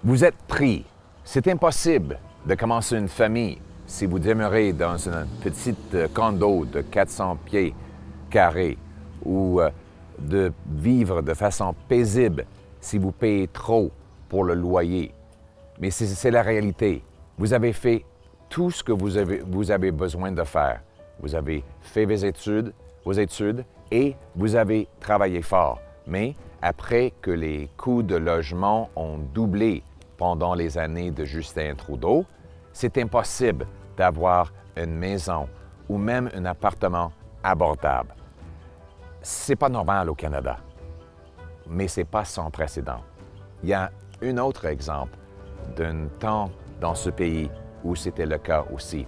Vous êtes pris. C'est impossible de commencer une famille si vous demeurez dans un petit condo de 400 pieds carrés ou de vivre de façon paisible si vous payez trop pour le loyer. Mais c'est la réalité. Vous avez fait tout ce que vous avez besoin de faire. Vous avez fait vos études et vous avez travaillé fort. Mais après que les coûts de logement ont doublé pendant les années de Justin Trudeau, c'est impossible d'avoir une maison ou même un appartement abordable. C'est pas normal au Canada, mais c'est pas sans précédent. Il y a un autre exemple d'un temps dans ce pays où c'était le cas aussi.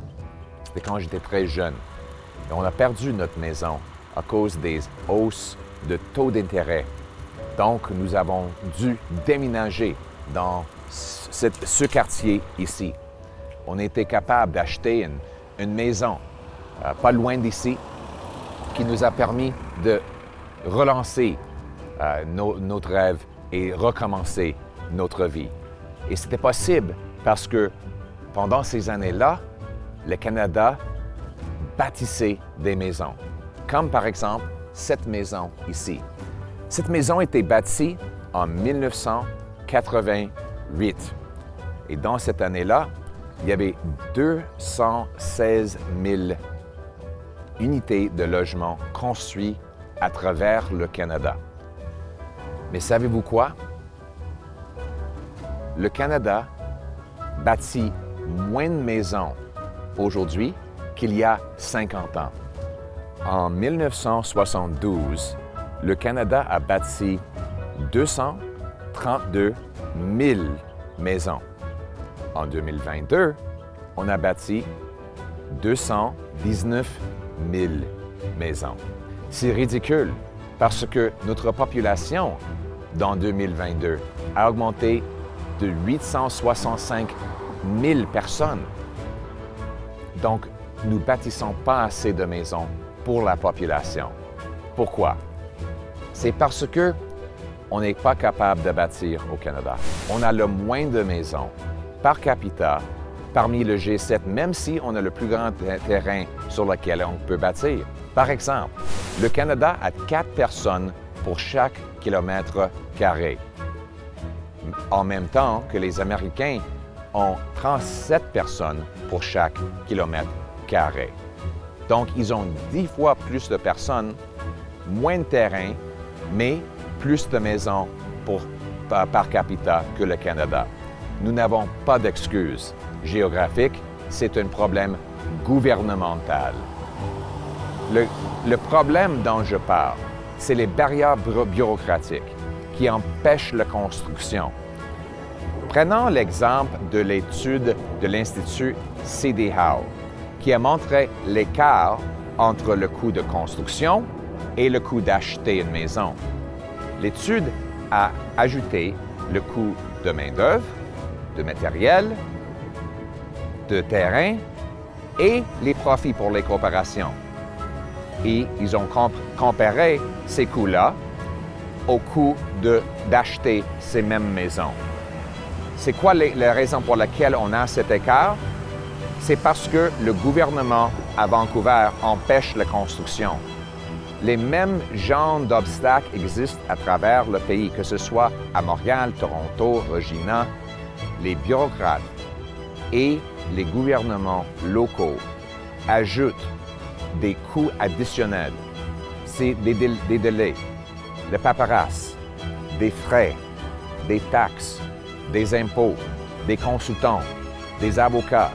C'était quand j'étais très jeune. Et on a perdu notre maison à cause des hausses de taux d'intérêt. Donc, nous avons dû déménager dans ce quartier ici. On était capable d'acheter une maison pas loin d'ici qui nous a permis de relancer notre rêve et recommencer notre vie. Et c'était possible parce que pendant ces années-là, le Canada bâtissait des maisons, comme par exemple cette maison ici. Cette maison était bâtie en 1988. Et dans cette année-là, il y avait 216 000 unités de logement construites à travers le Canada. Mais savez-vous quoi? Le Canada bâtit moins de maisons aujourd'hui qu'il y a 50 ans. En 1972, le Canada a bâti 232 000 maisons. En 2022, on a bâti 219 000 maisons. C'est ridicule parce que notre population, dans 2022, a augmenté de 865 000 personnes. Donc, nous ne bâtissons pas assez de maisons pour la population. Pourquoi? C'est parce que on n'est pas capable de bâtir au Canada. On a le moins de maisons par capita parmi le G7, même si on a le plus grand terrain sur lequel on peut bâtir. Par exemple, le Canada a 4 personnes pour chaque kilomètre carré, en même temps que les Américains ont 37 personnes pour chaque kilomètre carré. Donc, ils ont 10 fois plus de personnes, moins de terrain, mais plus de maisons par capita que le Canada. Nous n'avons pas d'excuses géographiques, c'est un problème gouvernemental. Le problème dont je parle, c'est les barrières bureaucratiques qui empêchent la construction. Prenons l'exemple de l'étude de l'Institut C.D. Howe, qui a montré l'écart entre le coût de construction et le coût d'acheter une maison. L'étude a ajouté le coût de main-d'œuvre, de matériel, de terrain et les profits pour les corporations. Et ils ont comparé ces coûts-là au coût d'acheter ces mêmes maisons. C'est quoi la raison pour laquelle on a cet écart? C'est parce que le gouvernement à Vancouver empêche la construction. Les mêmes genres d'obstacles existent à travers le pays, que ce soit à Montréal, Toronto, Regina. Les bureaucrates et les gouvernements locaux ajoutent des coûts additionnels. C'est des délais, le paperasse, des frais, des taxes, des impôts, des consultants, des avocats.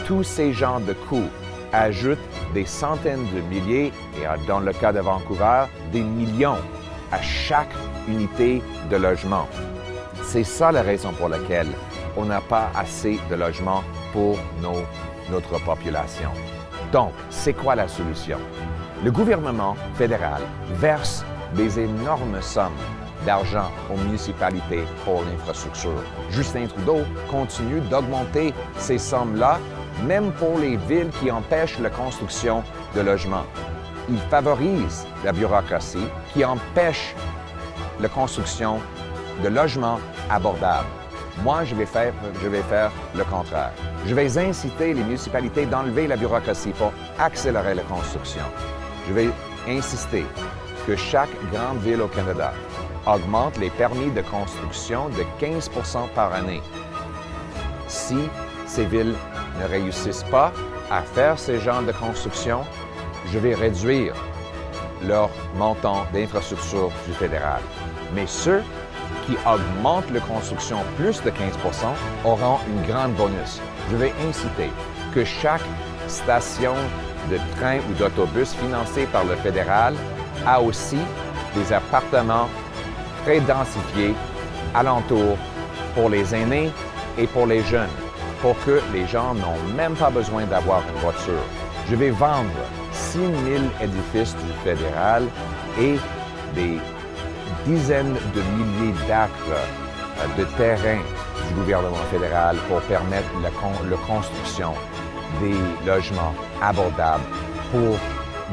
Tous ces genres de coûts ajoutent des centaines de milliers et, dans le cas de Vancouver, des millions à chaque unité de logement. C'est ça la raison pour laquelle on n'a pas assez de logements pour notre population. Donc, c'est quoi la solution? Le gouvernement fédéral verse des énormes sommes d'argent aux municipalités pour l'infrastructure. Justin Trudeau continue d'augmenter ces sommes-là, même pour les villes qui empêchent la construction de logements. Il favorise la bureaucratie qui empêche la construction de logements abordables. Moi, je vais faire le contraire. Je vais inciter les municipalités d'enlever la bureaucratie pour accélérer la construction. Je vais insister que chaque grande ville au Canada augmente les permis de construction de 15 % par année. Si ces villes ne réussissent pas à faire ce genre de construction, je vais réduire leur montant d'infrastructure du fédéral. Mais ceux qui augmentent la construction plus de 15 % auront une grande bonus. Je vais inciter que chaque station de train ou d'autobus financée par le fédéral a aussi des appartements très densifiés alentour pour les aînés et pour les jeunes, pour que les gens n'ont même pas besoin d'avoir une voiture. Je vais vendre 6 000 édifices du fédéral et des dizaines de milliers d'acres de terrain du gouvernement fédéral pour permettre la construction des logements abordables pour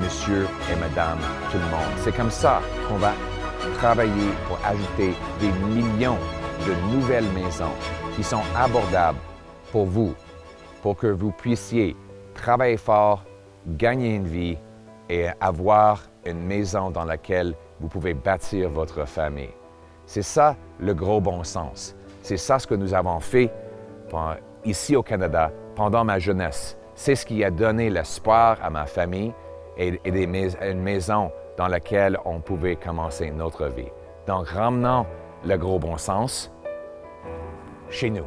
monsieur et madame tout le monde. C'est comme ça qu'on va travailler pour ajouter des millions de nouvelles maisons qui sont abordables pour vous, pour que vous puissiez travailler fort, gagner une vie et avoir une maison dans laquelle vous pouvez bâtir votre famille. C'est ça le gros bon sens. C'est ça ce que nous avons fait ici au Canada pendant ma jeunesse. C'est ce qui a donné l'espoir à ma famille et une maison dans laquelle on pouvait commencer notre vie. Donc, ramenons le gros bon sens chez nous.